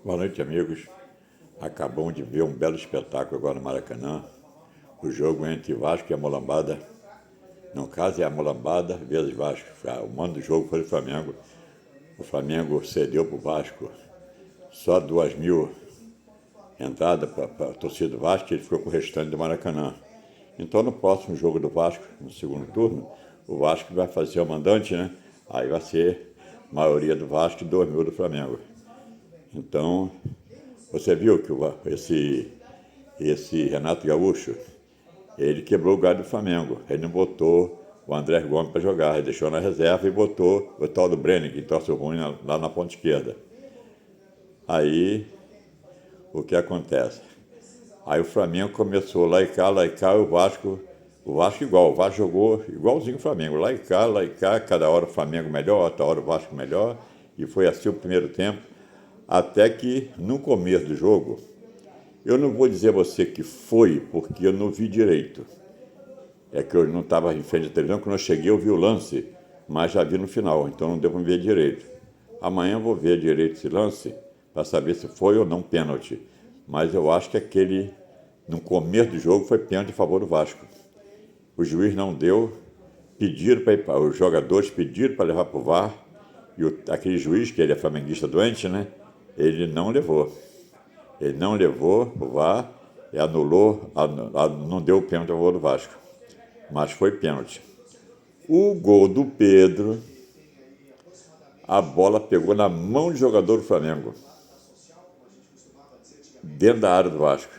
Boa noite, amigos. Acabamos de ver um belo espetáculo agora no Maracanã. O jogo entre Vasco e a Mulambada. No caso, é a Mulambada vezes Vasco. O mando do jogo foi o Flamengo. O Flamengo cedeu para o Vasco só 2.000 entradas para a torcida do Vasco, e ele ficou com o restante do Maracanã. Então, no próximo jogo do Vasco, no segundo turno, o Vasco vai fazer o mandante, né? Aí vai ser maioria do Vasco e 2.000 do Flamengo. Então, você viu que esse Renato Gaúcho, ele quebrou o galho do Flamengo. Ele não botou o André Gomes para jogar, ele deixou na reserva e botou o tal do Brenner, que torce o ruim lá na ponta esquerda. Aí, o que acontece? Aí o Flamengo começou lá e cá, e o Vasco igual. O Vasco jogou igualzinho o Flamengo, lá e cá, cada hora o Flamengo melhor, outra hora o Vasco melhor, e foi assim o primeiro tempo, até que no começo do jogo, eu não vou dizer a você que foi, porque eu não vi direito. É que eu não estava em frente à televisão, quando eu cheguei eu vi o lance, mas já vi no final, então não deu para ver direito. Amanhã eu vou ver direito esse lance, para saber se foi ou não pênalti. Mas eu acho que no começo do jogo, foi pênalti a favor do Vasco. O juiz não deu, os jogadores pediram para levar para o VAR, e aquele juiz, que ele é flamenguista doente, né? Ele não levou. Ele não levou o VAR e anulou, não deu o pênalti a favor do Vasco. Mas foi pênalti. O gol do Pedro, a bola pegou na mão do jogador do Flamengo, dentro da área do Vasco.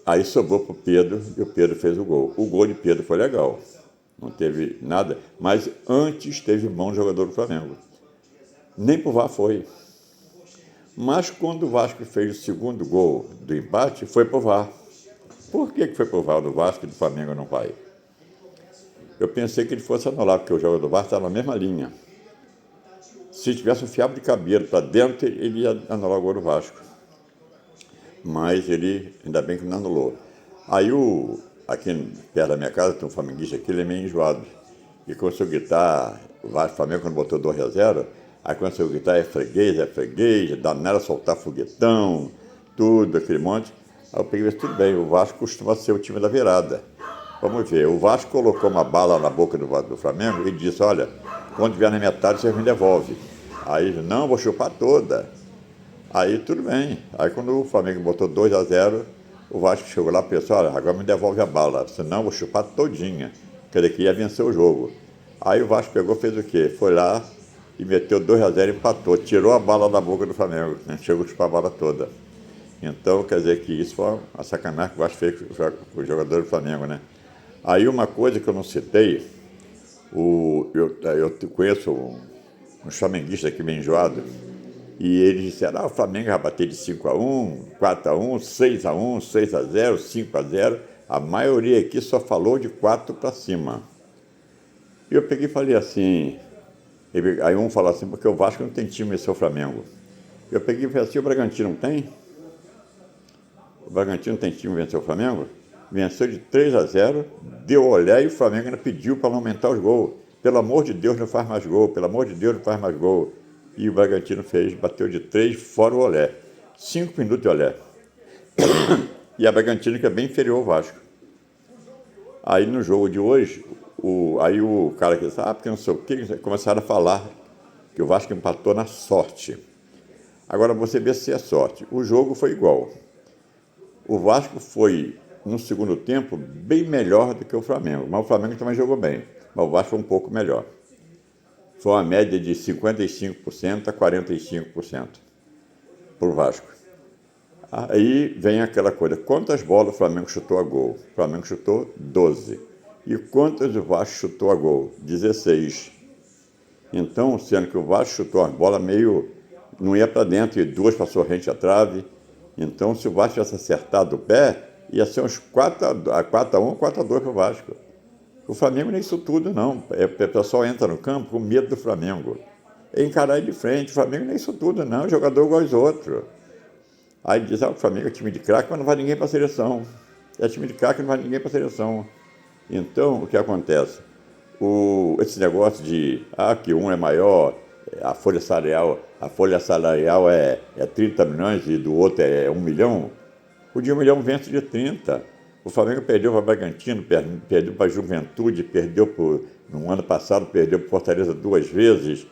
Aí sobrou para o Pedro e o Pedro fez o gol. O gol de Pedro foi legal, não teve nada, mas antes teve mão do jogador do Flamengo. Nem para o VAR foi. Mas quando o Vasco fez o segundo gol do empate, foi para o VAR. Por que foi para o VAR do Vasco e do Flamengo não vai? Eu pensei que ele fosse anular, porque o jogador do Vasco estava na mesma linha. Se tivesse um fiapo de cabelo para dentro, ele ia anular o gol do Vasco. Mas ele, ainda bem que não anulou. Aí aqui perto da minha casa, tem um flamenguista aqui, ele é meio enjoado. E começou a gritar, o Vasco Flamengo, quando botou 2-0, aí começou a gritar, é freguês, danada, soltar foguetão, tudo, aquele monte. Aí eu peguei e disse, tudo bem, o Vasco costuma ser o time da virada. Vamos ver, o Vasco colocou uma bala na boca do Flamengo e disse, olha, quando vier na metade, você me devolve. Aí ele disse, não, vou chupar toda. Aí tudo bem. Aí quando o Flamengo botou 2-0, o Vasco chegou lá e pensou, olha, agora me devolve a bala, senão eu vou chupar todinha. Quer dizer, que ia vencer o jogo. Aí o Vasco pegou, fez o quê? Foi lá e meteu 2-0 e empatou. Tirou a bala da boca do Flamengo, né? Chegou a chupar a bala toda. Então, quer dizer que isso foi uma sacanagem que o Vasco fez com o jogador do Flamengo, né? Aí uma coisa que eu não citei, eu conheço um flamenguista aqui meio enjoado, e eles disseram, o Flamengo vai bater de 5-1, 4-1, 6-1, 6-0, 5-0. A maioria aqui só falou de 4 para cima. E eu peguei e falei assim, aí um falou assim, porque o Vasco não tem time nesse o Flamengo. Eu peguei e falei assim, o Bragantino não tem? O Bragantino tem time venceu o Flamengo? Venceu de 3-0, deu olhar e o Flamengo ainda pediu para não aumentar os gols. Pelo amor de Deus, não faz mais gol, pelo amor de Deus, não faz mais gol. E o Bragantino bateu de 3 fora o olé. 5 minutos de olé. E a Bragantino, que é bem inferior ao Vasco. Aí no jogo de hoje, aí o cara que disse, porque não sei o que, começaram a falar que o Vasco empatou na sorte. Agora você vê se é sorte. O jogo foi igual. O Vasco foi, no segundo tempo, bem melhor do que o Flamengo. Mas o Flamengo também jogou bem. Mas o Vasco foi um pouco melhor. Foi uma média de 55% a 45% para o Vasco. Aí vem aquela coisa, quantas bolas o Flamengo chutou a gol? O Flamengo chutou 12. E quantas o Vasco chutou a gol? 16. Então, sendo que o Vasco chutou as bolas meio, não ia para dentro, e 2 passou rente à trave. Então, se o Vasco tivesse acertado o pé, ia ser uns 4-1, 4-2 para o Vasco. O Flamengo nem isso tudo, não. O pessoal entra no campo com medo do Flamengo. É encarar ele de frente. O Flamengo nem isso tudo, não. O jogador igual aos outros. Aí diz, o Flamengo é time de craque, mas não vai ninguém para a seleção. É time de craque, não vai ninguém para a seleção. Então, o que acontece? Esse negócio de, que um é maior, a folha salarial é 30 milhões e do outro é 1 milhão, o de 1 milhão vence de 30. O Flamengo perdeu para o Bragantino, perdeu para a Juventude, no ano passado perdeu para o Fortaleza 2 vezes.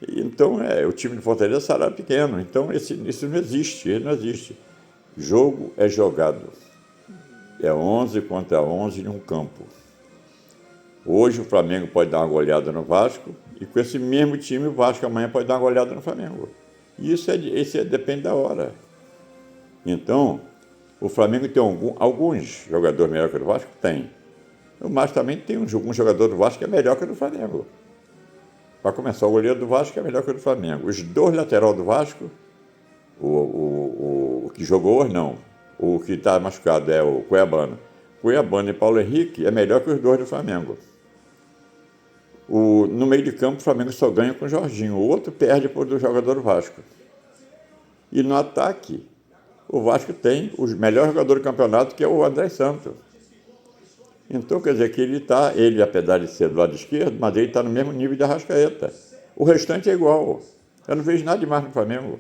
Então, o time de Fortaleza é salário pequeno. Então, isso não existe. Jogo é jogado. É 11 contra 11 em um campo. Hoje o Flamengo pode dar uma goleada no Vasco e com esse mesmo time o Vasco amanhã pode dar uma goleada no Flamengo. E isso depende da hora. Então, o Flamengo tem alguns jogadores melhores que o do Vasco? Tem. Mas também tem um jogador do Vasco que é melhor que o do Flamengo. Para começar, o goleiro do Vasco é melhor que o do Flamengo. Os dois laterais do Vasco, o que jogou hoje não. O que está machucado é o Cuiabano. Cuiabano e Paulo Henrique é melhor que os dois do Flamengo. No meio de campo, o Flamengo só ganha com o Jorginho. O outro perde do jogador do Vasco. E no ataque, o Vasco tem o melhor jogador do campeonato, que é o André Santos. Então, quer dizer que ele, apesar de ser do lado esquerdo, mas ele está no mesmo nível de Arrascaeta. O restante é igual. Eu não vejo nada demais no Flamengo.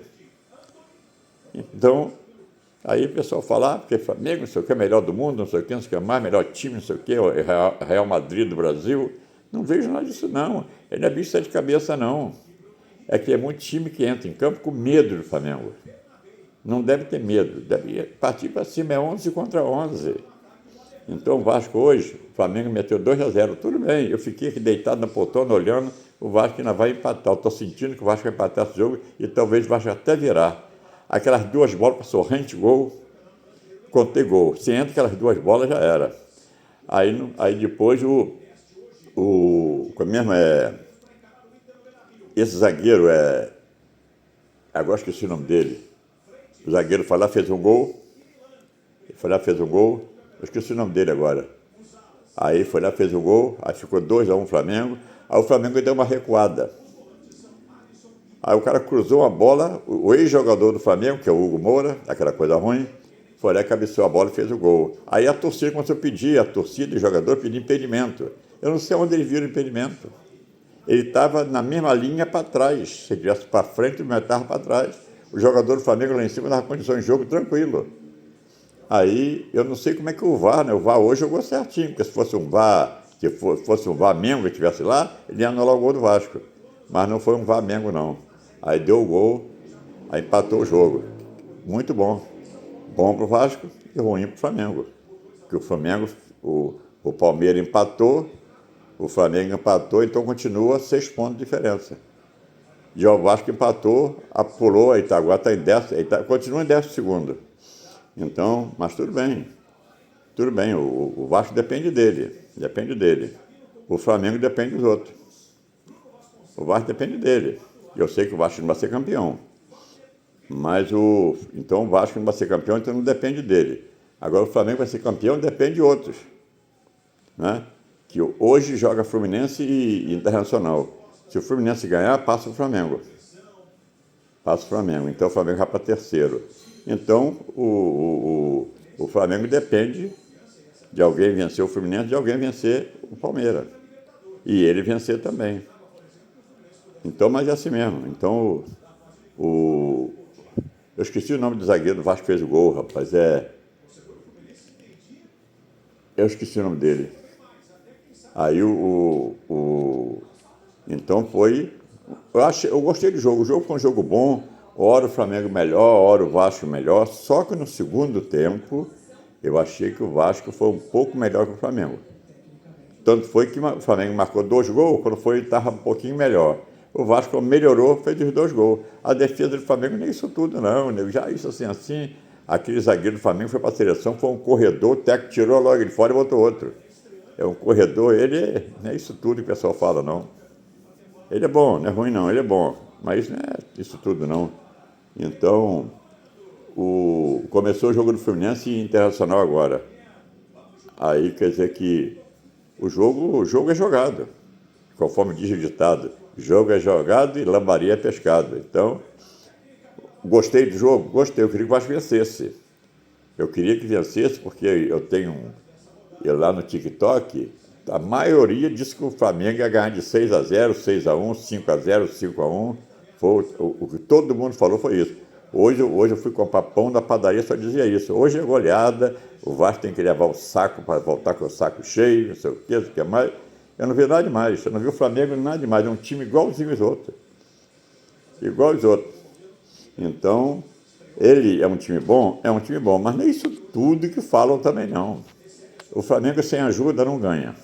Então, aí o pessoal fala, porque Flamengo, não sei o que, é melhor do mundo, não sei o que, não sei o que mais, melhor time, não sei o que, o Real Madrid do Brasil. Não vejo nada disso, não. Ele não é bicho de cabeça, não. É que é muito time que entra em campo com medo do Flamengo. Não deve ter medo, deve partir para cima, é 11 contra 11. Então o Vasco hoje, o Flamengo meteu 2-0, tudo bem, eu fiquei aqui deitado na poltrona olhando, o Vasco ainda vai empatar, eu estou sentindo que o Vasco vai empatar esse jogo e talvez o Vasco até virar. Aquelas duas bolas para Sorrente, gol, contei gol, se entra aquelas duas bolas já era. Aí depois esse zagueiro agora esqueci o nome dele, o zagueiro foi lá, fez um gol, eu esqueci o nome dele agora. Aí foi lá, fez o gol, aí ficou 2-1 Flamengo, aí o Flamengo deu uma recuada. Aí o cara cruzou uma bola, o ex-jogador do Flamengo, que é o Hugo Moura, aquela coisa ruim, foi lá, cabeceou a bola e fez o gol. Aí a torcida começou a pedir, a torcida e o jogador pediam impedimento. Eu não sei onde ele viu o impedimento. Ele estava na mesma linha para trás. Se ele tivesse para frente, ele estava para trás. O jogador do Flamengo lá em cima dava condições de jogo tranquilo. Aí, eu não sei como é que o VAR, né? O VAR hoje jogou certinho, porque se fosse um VAR, mesmo que estivesse lá, ele ia anular o gol do Vasco. Mas não foi um VAR mesmo, não. Aí deu o gol, aí empatou o jogo. Muito bom. Bom para o Vasco e ruim para o Flamengo. Porque o Flamengo, o Palmeiras empatou, o Flamengo empatou, então continua 6 pontos de diferença. E o Vasco empatou, pulou, agora está em 10º, continua em 10º. Então, mas tudo bem, o Vasco depende dele, o Flamengo depende dos outros, o Vasco depende dele, eu sei que o Vasco não vai ser campeão, mas então o Vasco não vai ser campeão, então não depende dele, agora o Flamengo vai ser campeão, depende de outros, né? Que hoje joga Fluminense e Internacional, se o Fluminense ganhar, passa o Flamengo, então o Flamengo vai para terceiro. Então, o Flamengo depende de alguém vencer o Fluminense, de alguém vencer o Palmeiras. E ele vencer também. Então, mas é assim mesmo. Então, eu esqueci o nome do zagueiro do Vasco que fez o gol, rapaz. Eu esqueci o nome dele. Aí então foi... Eu gostei do jogo. O jogo foi um jogo bom. Ora o Flamengo melhor, ora o Vasco melhor, só que no segundo tempo eu achei que o Vasco foi um pouco melhor que o Flamengo. Tanto foi que o Flamengo marcou 2 gols, quando foi estava um pouquinho melhor. O Vasco melhorou, fez os 2 gols. A defesa do Flamengo nem isso tudo não, já isso assim, aquele zagueiro do Flamengo foi para a seleção, foi um corredor, o técnico tirou logo ele fora e botou outro. É um corredor, ele não é isso tudo que o pessoal fala não. Ele é bom, não é ruim não, ele é bom, mas não é isso tudo não. Então, começou o jogo do Fluminense e Internacional agora. Aí quer dizer que o jogo é jogado, conforme diz o ditado. Jogo é jogado e lambaria é pescado. Então, gostei do jogo? Gostei, eu queria que o Vasco vencesse. Eu queria que vencesse porque eu lá no TikTok, A maioria disse que o Flamengo ia ganhar de 6-0, 6-1, 5-0, 5-1. O que todo mundo falou foi isso. Hoje eu fui comprar pão na padaria, só dizia isso. Hoje é goleada, o Vasco tem que levar o saco para voltar com o saco cheio, não sei o que mais. Eu não vi nada demais, eu não vi o Flamengo nada demais. É um time igualzinho aos outros. Igual aos outros. Então, ele é um time bom, mas não é isso tudo que falam também não. O Flamengo sem ajuda não ganha.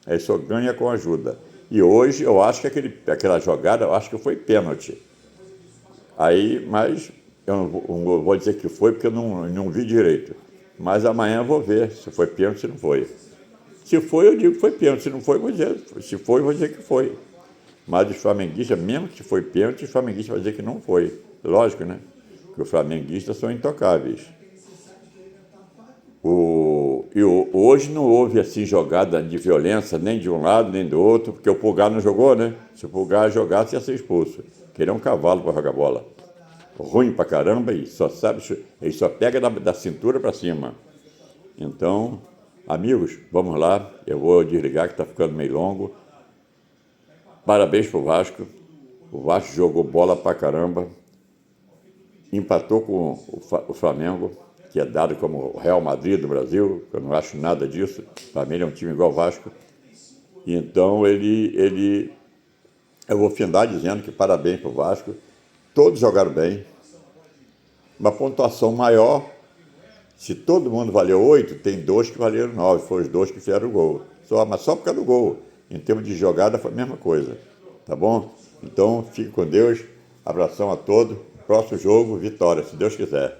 Ele só ganha com ajuda. E hoje eu acho que aquela jogada, eu acho que foi pênalti. Aí, mas eu não vou dizer que foi, porque eu não vi direito. Mas amanhã eu vou ver se foi pênalti ou se não foi. Se foi, eu digo que foi pênalti. Se não foi, eu vou dizer. Se foi, eu vou dizer que foi. Mas os flamenguistas, mesmo que foi pênalti, os flamenguistas vão dizer que não foi. Lógico, né? Que os flamenguistas são intocáveis. Hoje não houve assim jogada de violência, nem de um lado, nem do outro, porque o Pulgar não jogou, né? Se o Pulgar jogasse, ia ser expulso. Que ele é um cavalo para jogar bola. Ruim pra caramba e ele só pega da cintura para cima. Então, amigos, vamos lá. Eu vou desligar que está ficando meio longo. Parabéns pro Vasco. O Vasco jogou bola pra caramba. Empatou com o Flamengo, que é dado como o Real Madrid do Brasil. Eu não acho nada disso. Para mim ele é um time igual ao Vasco. E então eu vou findar dizendo que parabéns pro Vasco. Todos jogaram bem. Uma pontuação maior. Se todo mundo valeu 8, tem 2 que valeram 9. Foram os 2 que fizeram o gol. Mas só por causa do gol. Em termos de jogada foi a mesma coisa. Tá bom? Então, fique com Deus. Abração a todos. Próximo jogo, vitória, se Deus quiser.